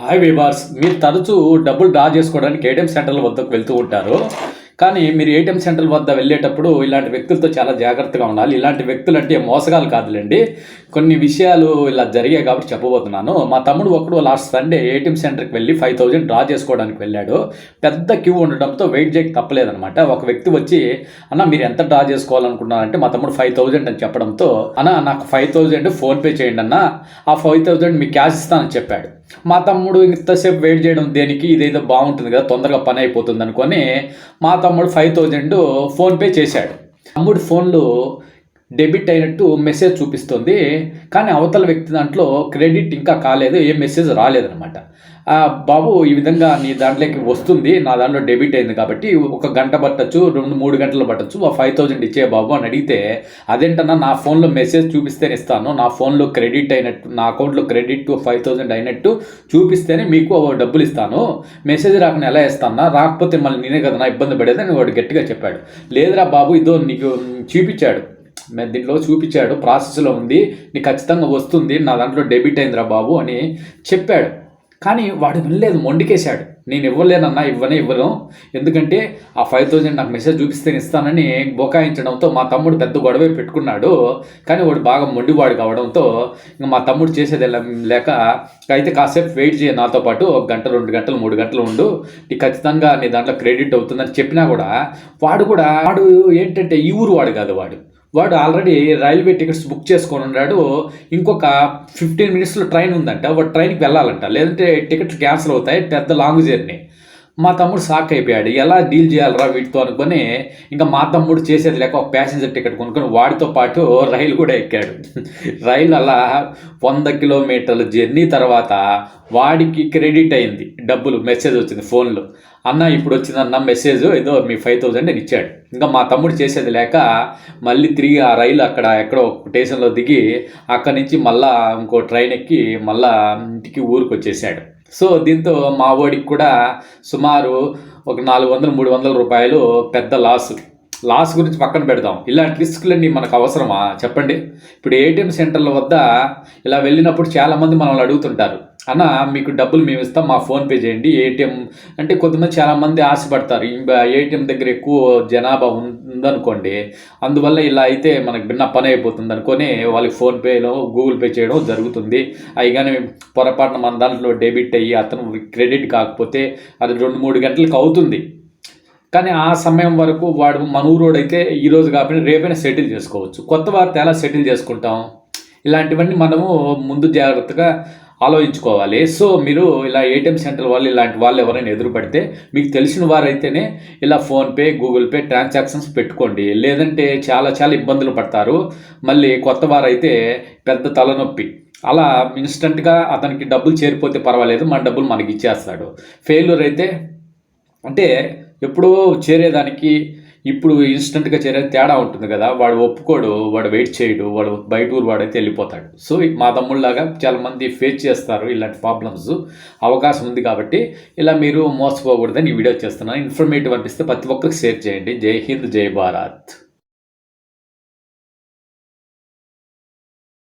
Hi weavers, మీరు తరచూ డబ్బులు డ్రా చేసుకోవడానికి ఏటీఎం సెంటర్ల వద్దకు వెళ్తూ ఉంటారు. కానీ మీరు ఏటీఎం సెంటర్ల వద్ద వెళ్ళేటప్పుడు ఇలాంటి వ్యక్తులతో చాలా జాగ్రత్తగా ఉండాలి. ఇలాంటి వ్యక్తులు అంటే మోసగాలు కాదులేండి. కొన్ని విషయాలు ఇలా జరిగాయి కాబట్టి చెప్పబోతున్నాను. మా తమ్ముడు ఒకడు లాస్ట్ సండే ఏటీఎం సెంటర్కి వెళ్ళి 5,000 డ్రా చేసుకోవడానికి వెళ్ళాడు. పెద్ద క్యూ ఉండడంతో వెయిట్ చేయక తప్పలేదనమాట. ఒక వ్యక్తి వచ్చి, అన్న మీరు ఎంత డ్రా చేసుకోవాలనుకున్నారంటే మా తమ్ముడు 5,000 అని చెప్పడంతో, అన్న నాకు 5,000 ఫోన్పే చేయండి అన్న, ఆ 5,000 మీకు క్యాష్ ఇస్తానని చెప్పాడు. మా తమ్ముడు ఇంతసేపు వెయిట్ చేయడం దేనికి, ఇదేదో బాగుంటుంది కదా, తొందరగా పని అయిపోతుంది అనుకొని మా తమ్ముడు 5,000 ఫోన్పే చేశాడు. తమ్ముడు ఫోన్లో డెబిట్ అయినట్టు మెసేజ్ చూపిస్తుంది, కానీ అవతల వ్యక్తి దాంట్లో క్రెడిట్ ఇంకా కాలేదు, ఏం మెసేజ్ రాలేదనమాట. బాబు ఈ విధంగా నీ దాంట్లోకి వస్తుంది, నా దాంట్లో డెబిట్ అయింది కాబట్టి 1 గంట పట్టచ్చు, 2-3 గంటలు పట్టచ్చు, 5,000 ఇచ్చే బాబు అని అడిగితే, అదేంటన్నా నా ఫోన్లో మెసేజ్ చూపిస్తేనే ఇస్తాను, నా ఫోన్లో క్రెడిట్ అయినట్టు, నా అకౌంట్లో క్రెడిట్ 5,000 అయినట్టు చూపిస్తేనే మీకు డబ్బులు ఇస్తాను, మెసేజ్ రాకుండా ఎలా ఇస్తానా, రాకపోతే మళ్ళీ నేనే కదా నా ఇబ్బంది పడేదని వాడు గట్టిగా చెప్పాడు. లేదురా బాబు, ఇదో నీకు చూపించాడు, దీంట్లో చూపించాడు, ప్రాసెస్లో ఉంది, నీకు ఖచ్చితంగా వస్తుంది, నా దాంట్లో డెబిట్ అయిందిరా బాబు అని చెప్పాడు. కానీ వాడు వినలేదు, మొండికేశాడు. నేను ఇవ్వలేనన్నా, ఇవ్వను, ఎందుకంటే ఆ 5,000 నాకు మెసేజ్ చూపిస్తే ఇస్తానని బొకాయించడంతో మా తమ్ముడు పెద్ద గొడవే పెట్టుకున్నాడు. కానీ వాడు బాగా మొండివాడు కావడంతో ఇంకా మా తమ్ముడు చేసేది లేక, అయితే కాసేపు వెయిట్ చేయ, నాతో పాటు 1 గంట, 2 గంటలు, 3 గంటలు ఉండు, నీకు ఖచ్చితంగా నీ దాంట్లో క్రెడిట్ అవుతుందని చెప్పినా కూడా వాడు ఏంటంటే ఈ ఊరు వాడు కాదు, వాడు ఆల్రెడీ రైల్వే టికెట్స్ బుక్ చేసుకొని ఉన్నాడు. ఇంకొక 15 మినిట్స్లో ట్రైన్ ఉందంట, వాడు ట్రైన్కి వెళ్ళాలంట, లేదంటే టికెట్లు క్యాన్సిల్ అవుతాయి, పెద్ద లాంగ్ జర్నీ. మా తమ్ముడు షాక్ అయిపోయాడు, ఎలా డీల్ చేయాలరా వీటితో అనుకొని ఇంకా మా తమ్ముడు చేసేది లేక ఒక ప్యాసింజర్ టికెట్ కొనుక్కొని వాడితో పాటు రైలు కూడా ఎక్కాడు. రైలు అలా 100 కిలోమీటర్ల జర్నీ తర్వాత వాడికి క్రెడిట్ అయింది, డబ్బులు మెసేజ్ వచ్చింది ఫోన్లో, అన్న ఇప్పుడు వచ్చిందన్న మెసేజ్, ఏదో మీ 5,000 అని ఇచ్చాడు. ఇంకా మా తమ్ముడు చేసేది లేక మళ్ళీ తిరిగి ఆ రైలు అక్కడ ఎక్కడో స్టేషన్లో దిగి అక్కడి నుంచి మళ్ళా ఇంకో ట్రైన్ ఎక్కి మళ్ళా ఇంటికి ఊరికి వచ్చేసాడు. సో దీంతో మా వాడికి కూడా సుమారు ఒక 400-300 రూపాయలు పెద్ద లాస్ గురించి పక్కన పెడదాం. ఇలాంటి రిస్క్లన్నీ మనకు అవసరమా చెప్పండి? ఇప్పుడు ఏటీఎం సెంటర్ల వద్ద ఇలా వెళ్ళినప్పుడు చాలామంది మనల్ని అడుగుతుంటారు, అన్న మీకు డబ్బులు మేము ఇస్తాం, మా ఫోన్పే చేయండి. ఏటీఎం అంటే కొంతమంది చాలామంది ఆశపడతారు, ఏటీఎం దగ్గర ఎక్కువ జనాభా ఉందనుకోండి, అందువల్ల ఇలా అయితే మనకు భిన్న పని అయిపోతుంది అనుకొని వాళ్ళకి ఫోన్పేలో గూగుల్ పే చేయడం జరుగుతుంది. అవి కానీ పొరపాటున మన దాంట్లో డెబిట్ అయ్యి అతను క్రెడిట్ కాకపోతే అది 2-3 గంటలకు అవుతుంది. కానీ ఆ సమయం వరకు వాడు మన ఊరోడైతే ఈరోజు కాకపోయినా రేపైనా సెటిల్ చేసుకోవచ్చు. కొత్త వారితో ఎలా సెటిల్ చేసుకుంటాం? ఇలాంటివన్నీ మనము ముందు జాగ్రత్తగా ఆలోచించుకోవాలి. సో మీరు ఇలా ఏటీఎం సెంటర్ వాళ్ళు, ఇలాంటి వాళ్ళు ఎవరైనా ఎదురుపడితే మీకు తెలిసిన వారైతేనే ఇలా ఫోన్పే, గూగుల్ పే ట్రాన్సాక్షన్స్ పెట్టుకోండి, లేదంటే చాలా ఇబ్బందులు పడతారు. మళ్ళీ కొత్త వారైతే పెద్ద తలనొప్పి. అలా ఇన్స్టెంట్గా అతనికి డబ్బులు చేరిపోతే పర్వాలేదు, మన డబ్బులు మనకి ఇచ్చేస్తాడు. ఫెయిల్యూర్ అయితే అంటే ఎప్పుడో చేరేదానికి ఇప్పుడు ఇన్స్టెంట్గా చేరే తేడా ఉంటుంది కదా, వాడు ఒప్పుకోడు, వాడు వెయిట్ చేయడు, వాడు బయట ఊరు వాడైతే వెళ్ళిపోతాడు. సో మా తమ్ముళ్ళలాగా చాలామంది ఫేస్ చేస్తారు ఇలాంటి ప్రాబ్లమ్స్. అవకాశం ఉంది కాబట్టి ఇలా మీరు మోసపోకూడదని ఈ వీడియో చేస్తున్నాను. ఇన్ఫర్మేటివ్ అనిపిస్తే ప్రతి ఒక్కరికి షేర్ చేయండి. జై హింద్, జై భారత్.